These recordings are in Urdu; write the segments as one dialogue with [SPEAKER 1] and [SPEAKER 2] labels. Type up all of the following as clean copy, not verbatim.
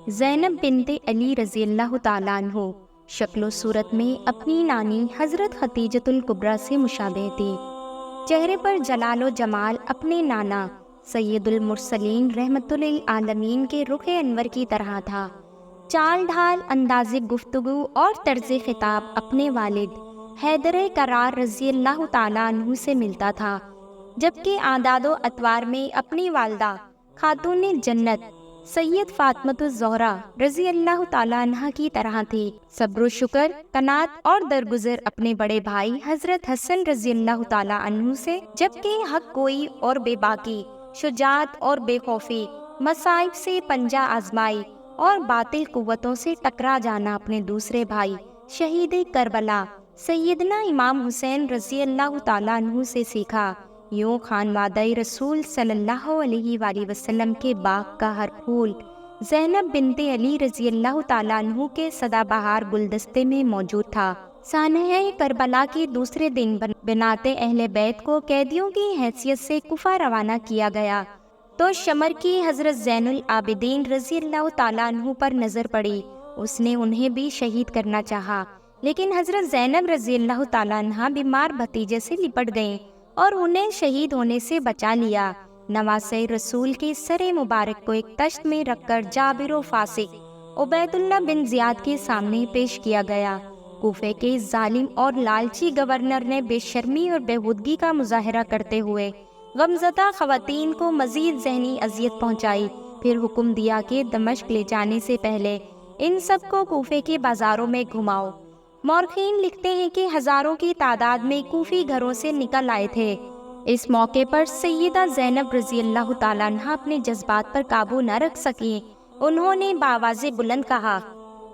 [SPEAKER 1] زینب بنت علی رضی اللہ تعالیٰ عنہ شکل و صورت میں اپنی نانی حضرت خدیجۃ الکبریٰ سے مشابہ تھی۔ چہرے پر جلال و جمال اپنے نانا سید المرسلین رحمت للعالمین کے رخ انور کی طرح تھا۔ چال ڈھال، انداز گفتگو اور طرز خطاب اپنے والد حیدر کرار رضی اللہ تعالیٰ عنہ سے ملتا تھا، جبکہ اعداد و اطوار میں اپنی والدہ خاتون جنت سید فاطمۃ الزہرا رضی اللہ تعالیٰ عنہ کی طرح تھی۔ صبر و شکر، قناعت اور درگزر اپنے بڑے بھائی حضرت حسن رضی اللہ تعالیٰ عنہ سے، جبکہ حق گوئی اور بے باکی، شجاعت اور بے خوفی، مصائب سے پنجہ آزمائی اور باطل قوتوں سے ٹکرا جانا اپنے دوسرے بھائی شہید کربلا سیدنا امام حسین رضی اللہ تعالیٰ عنہ سے سیکھا۔ یوں خانوادہ رسول صلی اللہ علیہ وآلہ وسلم کے باغ کا ہر پھول زینب بنت علی رضی اللہ تعالیٰ عنہ کے سدا بہار گلدستے میں موجود تھا۔ سانحہ کربلا کے دوسرے دن بنات اہل بیت کو قیدیوں کی حیثیت سے کوفہ روانہ کیا گیا تو شمر کی حضرت زین العابدین رضی اللہ تعالیٰ عنہ پر نظر پڑی۔ اس نے انہیں بھی شہید کرنا چاہا، لیکن حضرت زینب رضی اللہ تعالیٰ عنہ بیمار بھتیجے سے لپٹ گئیں اور انہیں شہید ہونے سے بچا لیا۔ نواسۂ رسول کے سر مبارک کو ایک تشت میں رکھ کر جابر و فاسق عبید اللہ بن زیاد کے سامنے پیش کیا گیا۔ کوفے کے ظالم اور لالچی گورنر نے بے شرمی اور بےہودگی کا مظاہرہ کرتے ہوئے غمزدہ خواتین کو مزید ذہنی اذیت پہنچائی، پھر حکم دیا کہ دمشق لے جانے سے پہلے ان سب کو کوفے کے بازاروں میں گھماؤ۔ مورخین لکھتے ہیں کہ ہزاروں کی تعداد میں کوفی گھروں سے نکل آئے تھے۔ اس موقع پر سیدہ زینب رضی اللہ تعالیٰ عنہ اپنے جذبات پر قابو نہ رکھ سکیں۔ انہوں نے بآواز بلند کہا،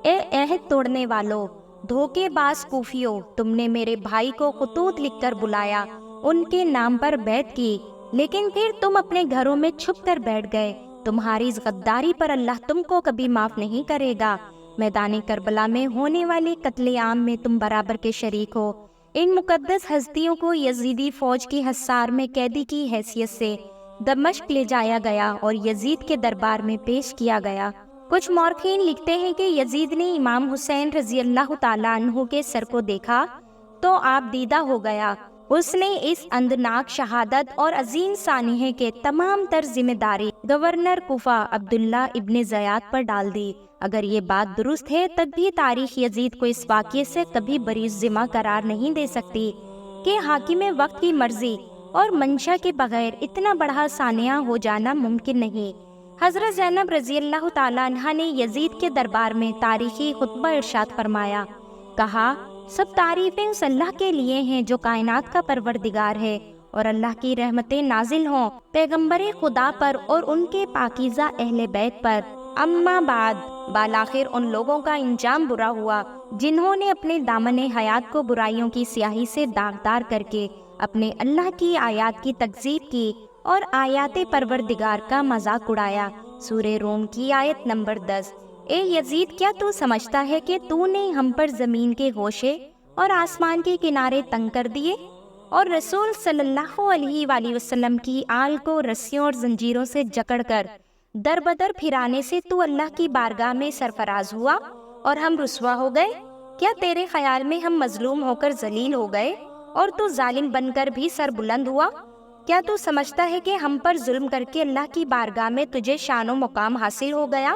[SPEAKER 1] اے عہد توڑنے والو، دھوکے باز کوفیو، تم نے میرے بھائی کو خطوط لکھ کر بلایا، ان کے نام پر بیعت کی، لیکن پھر تم اپنے گھروں میں چھپ کر بیٹھ گئے۔ تمہاری اس غداری پر اللہ تم کو کبھی معاف نہیں کرے گا۔ میدان کربلا میں ہونے والے قتل عام میں تم برابر کے شریک ہو۔ ان مقدس ہستیوں کو یزیدی فوج کی حصار میں قیدی کی حیثیت سے دمشق لے جایا گیا اور یزید کے دربار میں پیش کیا گیا۔ کچھ مورخین لکھتے ہیں کہ یزید نے امام حسین رضی اللہ تعالیٰ عنہ کے سر کو دیکھا تو آپ دیدہ ہو گیا۔ اس نے اس اندناک شہادت اور عظیم سانحے کے تمام تر ذمہ داری گورنر کوفہ عبداللہ ابن زیاد پر ڈال دی۔ اگر یہ بات درست ہے تب بھی تاریخ یزید کو اس واقعے سے کبھی بری ذمہ قرار نہیں دے سکتی کہ حاکم وقت کی مرضی اور منشا کے بغیر اتنا بڑا سانحہ ہو جانا ممکن نہیں۔ حضرت زینب رضی اللہ تعالیٰ عنہ نے یزید کے دربار میں تاریخی خطبہ ارشاد فرمایا، کہا، سب تعریفیں اس اللہ کے لیے ہیں جو کائنات کا پروردگار ہے، اور اللہ کی رحمتیں نازل ہوں پیغمبر خدا پر اور ان کے پاکیزہ اہل بیت پر۔ اما بعد، بالاخر ان لوگوں کا انجام برا ہوا جنہوں نے اپنے دامن حیات کو برائیوں کی سیاہی سے داغدار کر کے اپنے اللہ کی آیات کی تکذیب کی اور آیات پروردگار کا مذاق اڑایا۔ سورہ روم کی آیت نمبر 10۔ اے یزید، کیا تو سمجھتا ہے کہ تو نے ہم پر زمین کے گوشے اور آسمان کے کنارے تنگ کر دیے اور رسول صلی اللہ علیہ وآلہ وسلم کی آل کو رسیوں اور زنجیروں سے جکڑ کر در بدر پھرانے سے تو اللہ کی بارگاہ میں سرفراز ہوا اور ہم رسوا ہو گئے؟ کیا تیرے خیال میں ہم مظلوم ہو کر ذلیل ہو گئے اور تو ظالم بن کر بھی سر بلند ہوا؟ کیا تو سمجھتا ہے کہ ہم پر ظلم کر کے اللہ کی بارگاہ میں تجھے شان و مقام حاصل ہو گیا؟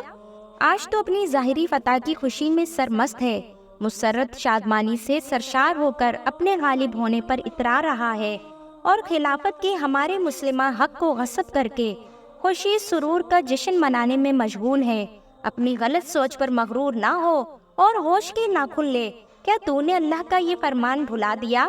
[SPEAKER 1] آج تو اپنی ظاہری فتح کی خوشی میں سرمست ہے، مسرت شادمانی سے سرشار ہو کر اپنے غالب ہونے پر اترا رہا ہے اور خلافت کے ہمارے مسلمہ حق کو غصب کر کے خوشی سرور کا جشن منانے میں مشغول ہے۔ اپنی غلط سوچ پر مغرور نہ ہو اور ہوش کے ناخن لے۔ کیا تو نے اللہ کا یہ فرمان بھلا دیا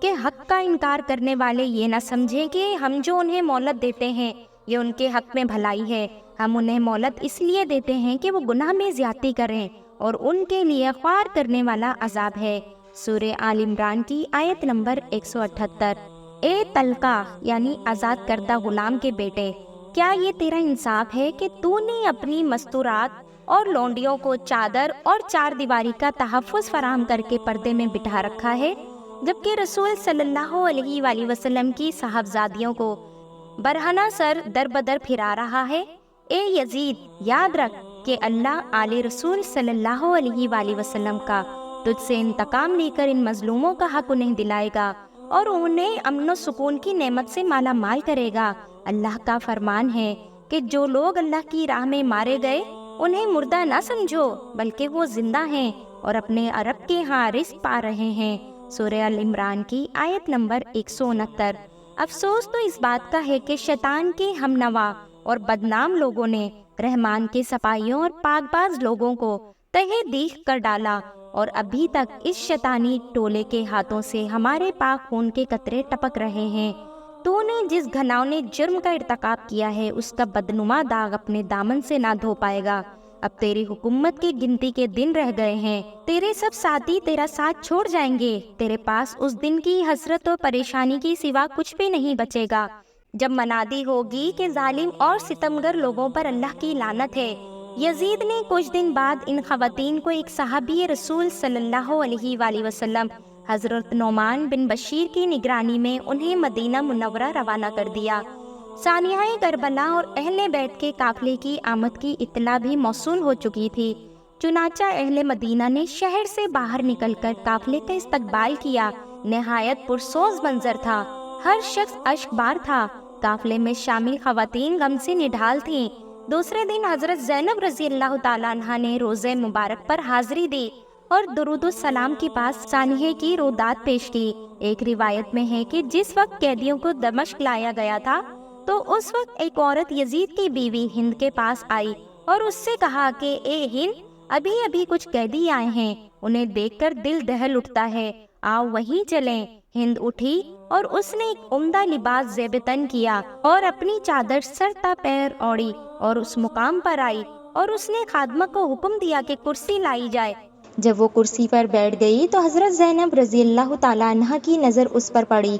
[SPEAKER 1] کہ حق کا انکار کرنے والے یہ نہ سمجھیں کہ ہم جو انہیں مہلت دیتے ہیں یہ ان کے حق میں بھلائی ہے؟ ہم انہیں مہلت اس لیے دیتے ہیں کہ وہ گناہ میں زیادتی کریں اور ان کے لیے خوار کرنے والا عذاب ہے۔ سورہ آل عمران کی آیت نمبر 178۔ اے طلقہ یعنی آزاد کردہ غلام کے بیٹے، کیا یہ تیرا انصاف ہے کہ تو نے اپنی مستورات اور لونڈیوں کو چادر اور چار دیواری کا تحفظ فراہم کر کے پردے میں بٹھا رکھا ہے، جبکہ رسول صلی اللہ علیہ وآلہ وسلم کی صاحبزادیوں کو برہنہ سر در بدر پھرا رہا ہے؟ اے یزید، یاد رکھ کہ اللہ آل رسول صلی اللہ علیہ وآلہ وسلم کا تجھ سے انتقام لے کر ان مظلوموں کا حق انہیں دلائے گا اور انہیں امن و سکون کی نعمت سے مالا مال کرے گا۔ اللہ کا فرمان ہے کہ جو لوگ اللہ کی راہ میں مارے گئے انہیں مردہ نہ سمجھو، بلکہ وہ زندہ ہیں اور اپنے رب کے ہاں رزق پا رہے ہیں۔ سورہ ال عمران کی آیت نمبر 169۔ افسوس تو اس بات کا ہے کہ شیطان کے ہم نوا اور بدنام لوگوں نے رحمان کے سپاہیوں اور پاک باز لوگوں کو تہہ دیکھ کر ڈالا، اور ابھی تک اس شیطانی ٹولے کے ہاتھوں سے ہمارے پاک خون کے قطرے ٹپک رہے ہیں۔ تو نے جس گھناؤنے جرم کا ارتکاب کیا ہے اس کا بدنما داغ اپنے دامن سے نہ دھو پائے گا۔ اب تیری حکومت کی گنتی کے دن رہ گئے ہیں، تیرے سب ساتھی تیرا ساتھ چھوڑ جائیں گے، تیرے پاس اس دن کی حسرت اور پریشانی کی سوا کچھ بھی نہیں بچے گا جب منادی ہوگی کہ ظالم اور ستمگر لوگوں پر اللہ کی لعنت ہے۔ یزید نے کچھ دن بعد ان خواتین کو ایک صحابی رسول صلی اللہ علیہ وآلہ وسلم حضرت نعمان بن بشیر کی نگرانی میں انہیں مدینہ منورہ روانہ کر دیا۔ سانحہ کربلا اور اہل بیت کے قافلے کی آمد کی اطلاع بھی موصول ہو چکی تھی، چنانچہ اہل مدینہ نے شہر سے باہر نکل کر قافلے کا استقبال کیا۔ نہایت پرسوز منظر تھا، ہر شخص اشک بار تھا۔ قافلے میں شامل خواتین غم سے نڈھال تھیں۔ دوسرے دن حضرت زینب رضی اللہ تعالیٰ عنہ نے روزے مبارک پر حاضری دی اور درود السلام کے پاس سانحے کی رودات پیش کی۔ ایک روایت میں ہے کہ جس وقت قیدیوں کو دمشق لایا گیا تھا تو اس وقت ایک عورت یزید کی بیوی ہند کے پاس آئی اور اس سے کہا کہ اے ہند، ابھی ابھی کچھ قیدی آئے ہیں، انہیں دیکھ کر دل دہل اٹھتا ہے، آؤ وہیں چلیں۔ ہند اٹھی اور اس نے ایک عمدہ لباس زیب تن کیا اور اپنی چادر سر تا پیر اوڑھی اور اس مقام پر آئی، اور اس نے خادمہ کو حکم دیا کہ کرسی لائی جائے۔
[SPEAKER 2] جب وہ کرسی پر بیٹھ گئی تو حضرت زینب رضی اللہ تعالیٰ عنہ کی نظر اس پر پڑی۔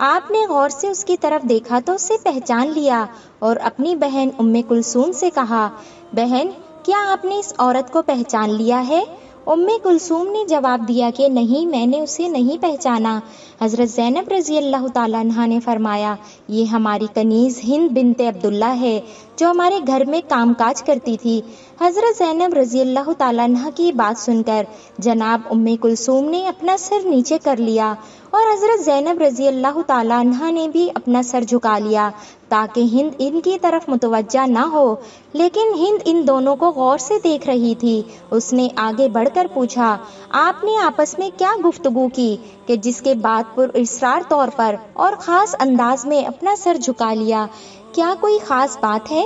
[SPEAKER 2] آپ نے غور سے اس کی طرف دیکھا تو اسے پہچان لیا اور اپنی بہن ام کلثوم سے کہا، بہن، کیا آپ نے اس عورت کو پہچان لیا ہے؟ ام کلثوم نے جواب دیا کہ نہیں، میں نے اسے نہیں پہچانا۔ حضرت زینب رضی اللہ تعالیٰ عنہ نے فرمایا، یہ ہماری کنیز ہند بنت عبداللہ ہے جو ہمارے گھر میں کام کاج کرتی تھی۔ حضرت زینب رضی اللہ تعالیٰ عنہ کی بات سن کر جناب ام کلثوم نے اپنا سر نیچے کر لیا اور حضرت زینب رضی اللہ تعالیٰ عنہ نے بھی اپنا سر جھکا لیا تاکہ ہند ان کی طرف متوجہ نہ ہو، لیکن ہند ان دونوں کو غور سے دیکھ رہی تھی۔ اس نے آگے بڑھ کر پوچھا، آپ نے آپس میں کیا گفتگو کی کہ جس کے بعد پر اصرار طور پر اور خاص انداز میں اپنا سر جھکا لیا؟ کیا کوئی خاص بات ہے؟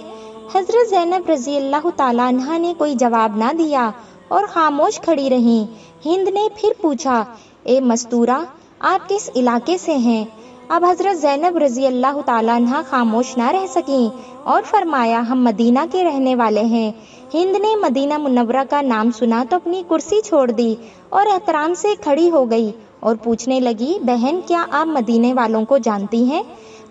[SPEAKER 2] حضرت زینب رضی اللہ تعالیٰ عنہ نے کوئی جواب نہ دیا اور خاموش کھڑی رہیں۔ ہند نے پھر پوچھا، اے مستورہ، آپ کس علاقے سے ہیں؟ اب حضرت زینب رضی اللہ تعالیٰ عنہ خاموش نہ رہ سکیں اور فرمایا، ہم مدینہ کے رہنے والے ہیں۔ ہند نے مدینہ منورہ کا نام سنا تو اپنی کرسی چھوڑ دی اور احترام سے کھڑی ہو گئی اور پوچھنے لگی، بہن، کیا آپ مدینے والوں کو جانتی ہیں؟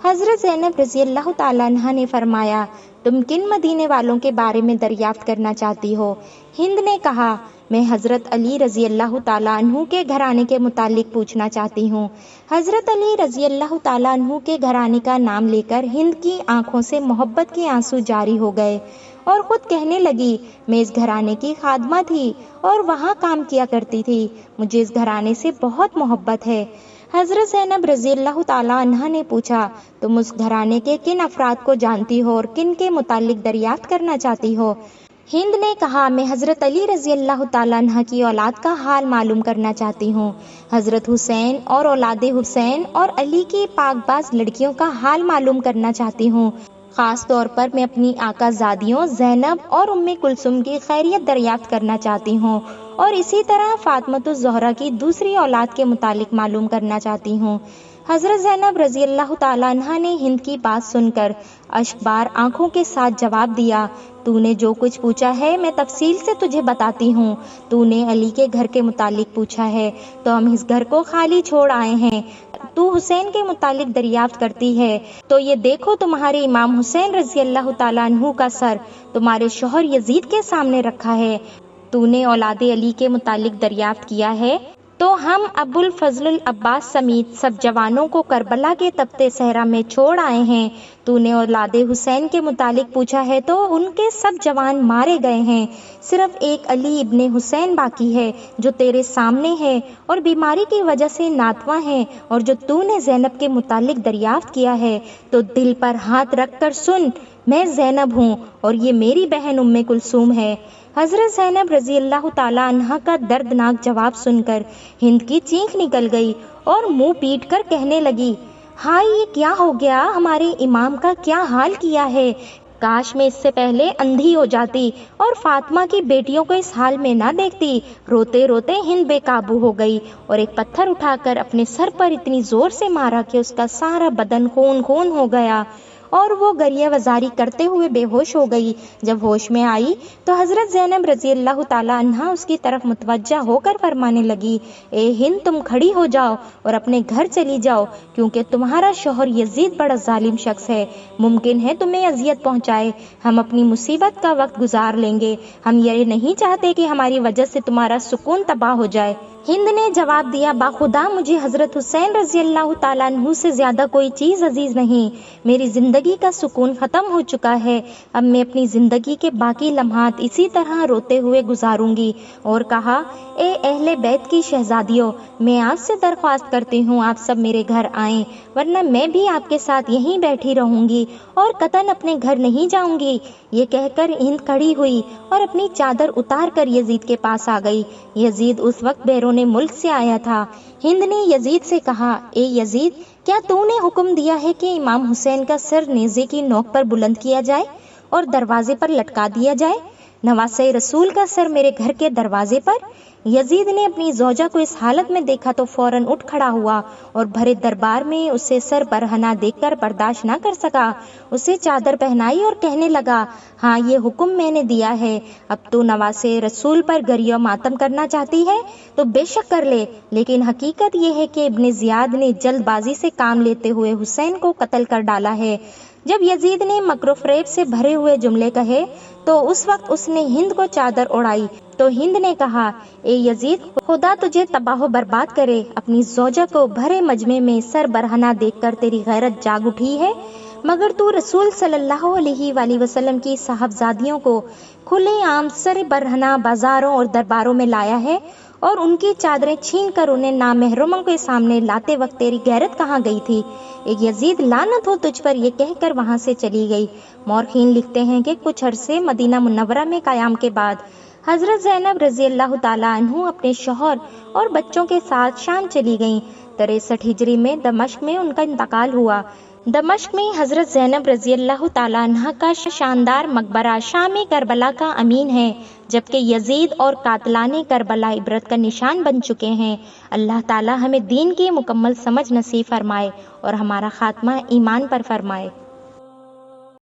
[SPEAKER 2] حضرت زینب رضی اللہ تعالیٰ عنہ نے فرمایا، تم کن مدینے والوں کے بارے میں دریافت کرنا چاہتی ہو؟ ہند نے کہا، میں حضرت علی رضی اللہ تعالیٰ عنہ کے گھرانے کے متعلق پوچھنا چاہتی ہوں۔ حضرت علی رضی اللہ تعالیٰ عنہ کے گھرانے کا نام لے کر ہند کی آنکھوں سے محبت کے آنسو جاری ہو گئے اور خود کہنے لگی، میں اس گھرانے کی خادمہ تھی اور وہاں کام کیا کرتی تھی، مجھے اس گھرانے سے بہت محبت ہے۔ حضرت زینب رضی اللہ تعالیٰ عنہ نے پوچھا، تم اس گھرانے کے کن افراد کو جانتی ہو اور کن کے متعلق دریافت کرنا چاہتی ہو؟ ہند نے کہا، میں حضرت علی رضی اللہ تعالیٰ عنہ کی اولاد کا حال معلوم کرنا چاہتی ہوں۔ حضرت حسین اور اولاد حسین اور علی کی پاک باز لڑکیوں کا حال معلوم کرنا چاہتی ہوں۔ خاص طور پر میں اپنی آقا زادیوں زینب اور ام کلثوم کی خیریت دریافت کرنا چاہتی ہوں، اور اسی طرح فاطمۃ الزہرا کی دوسری اولاد کے متعلق معلوم کرنا چاہتی ہوں۔ حضرت زینب رضی اللہ تعالیٰ عنہ نے ہند کی بات سن کر اشکبار آنکھوں کے ساتھ جواب دیا، تو نے جو کچھ پوچھا ہے میں تفصیل سے تجھے بتاتی ہوں۔ تو نے علی کے گھر کے متعلق پوچھا ہے تو ہم اس گھر کو خالی چھوڑ آئے ہیں۔ تو حسین کے متعلق دریافت کرتی ہے تو یہ دیکھو، تمہارے امام حسین رضی اللہ تعالیٰ عنہ کا سر تمہارے شوہر یزید کے سامنے رکھا ہے۔ تو نے اولاد علی کے متعلق دریافت کیا ہے تو ہم ابو الفضل العباس سمیت سب جوانوں کو کربلا کے تپتے صحرا میں چھوڑ آئے ہیں۔ تو نے اولاد حسین کے متعلق پوچھا ہے تو ان کے سب جوان مارے گئے ہیں، صرف ایک علی ابن حسین باقی ہے جو تیرے سامنے ہے اور بیماری کی وجہ سے ناتواں ہے، اور جو تو نے زینب کے متعلق دریافت کیا ہے تو دل پر ہاتھ رکھ کر سن، میں زینب ہوں اور یہ میری بہن ام کلثوم ہے۔ حضرت زینب رضی اللہ تعالی عنہا کا دردناک جواب سن کر ہند کی چینخ نکل گئی اور منہ پیٹ کر کہنے لگی، ہائے یہ کیا ہو گیا، ہمارے امام کا کیا حال کیا ہے، کاش میں اس سے پہلے اندھی ہو جاتی اور فاطمہ کی بیٹیوں کو اس حال میں نہ دیکھتی۔ روتے روتے ہند بے قابو ہو گئی اور ایک پتھر اٹھا کر اپنے سر پر اتنی زور سے مارا کہ اس کا سارا بدن خون خون ہو گیا اور وہ گریہ وزاری کرتے ہوئے بے ہوش ہو گئی۔ جب ہوش میں آئی تو حضرت زینب رضی اللہ تعالی عنہا اس کی طرف متوجہ ہو کر فرمانے لگی، اے ہند تم کھڑی ہو جاؤ اور اپنے گھر چلی جاؤ، کیونکہ تمہارا شوہر یزید بڑا ظالم شخص ہے، ممکن ہے تمہیں اذیت پہنچائے، ہم اپنی مصیبت کا وقت گزار لیں گے، ہم یہ نہیں چاہتے کہ ہماری وجہ سے تمہارا سکون تباہ ہو جائے۔ ہند نے جواب دیا، باخدا مجھے حضرت حسین رضی اللہ تعالیٰ عنہ سے زیادہ کوئی چیز عزیز نہیں، میری زندگی کا سکون ختم ہو چکا ہے، اب میں اپنی زندگی کے باقی لمحات اسی طرح روتے ہوئے گزاروں گی۔ اور کہا، اے اہل بیت کی شہزادیوں، میں آپ سے درخواست کرتی ہوں آپ سب میرے گھر آئیں، ورنہ میں بھی آپ کے ساتھ یہیں بیٹھی رہوں گی اور قطعاً اپنے گھر نہیں جاؤں گی۔ یہ کہہ کر ہند کھڑی ہوئی اور اپنی چادر اتار کر یزید کے پاس آ گئی۔ یزید اس وقت بیرون ملک سے آیا تھا۔ ہند نے یزید سے کہا، اے یزید، کیا تو نے حکم دیا ہے کہ امام حسین کا سر نیزے کی نوک پر بلند کیا جائے اور دروازے پر لٹکا دیا جائے؟ نواسۂ رسول کا سر میرے گھر کے دروازے پر؟ یزید نے اپنی زوجہ کو اس حالت میں دیکھا تو فوراً اٹھ کھڑا ہوا اور بھرے دربار میں اسے سر برہنہ دیکھ کر برداشت نہ کر سکا، اسے چادر پہنائی اور کہنے لگا، ہاں یہ حکم میں نے دیا ہے، اب تو نواسۂ رسول پر گریہ ماتم کرنا چاہتی ہے تو بے شک کر لے، لیکن حقیقت یہ ہے کہ ابن زیاد نے جلد بازی سے کام لیتے ہوئے حسین کو قتل کر ڈالا ہے۔ جب یزید نے مکر و فریب سے بھرے ہوئے جملے کہے تو اس وقت اس نے ہند کو چادر اڑائی تو ہند نے کہا، اے یزید، خدا تجھے تباہ و برباد کرے، اپنی زوجہ کو بھرے مجمع میں سر برہنہ دیکھ کر تیری غیرت جاگ اٹھی ہے، مگر تو رسول صلی اللہ علیہ وآلہ وسلم کی صاحبزادیوں کو کھلے عام سر برہنہ بازاروں اور درباروں میں لایا ہے اور ان کی چادریں چھین کر انہیں نامحرموں کے سامنے لاتے وقت تیری غیرت کہاں گئی تھی؟ ایک یزید لعنت ہو تجھ پر، یہ کہہ کر وہاں سے چلی گئی۔ مورخین لکھتے ہیں کہ کچھ عرصے مدینہ منورہ میں قیام کے بعد حضرت زینب رضی اللہ تعالیٰ عنہ اپنے شوہر اور بچوں کے ساتھ شام چلی گئیں۔ 63 ہجری میں دمشق میں ان کا انتقال ہوا۔ دمشق میں حضرت زینب رضی اللہ تعالیٰ عنہ کا شاندار مقبرہ شام کربلا کا امین ہے، جبکہ یزید اور قاتلان کربلا عبرت کا نشان بن چکے ہیں۔ اللہ تعالیٰ ہمیں دین کی مکمل سمجھ نصیب فرمائے اور ہمارا خاتمہ ایمان پر فرمائے۔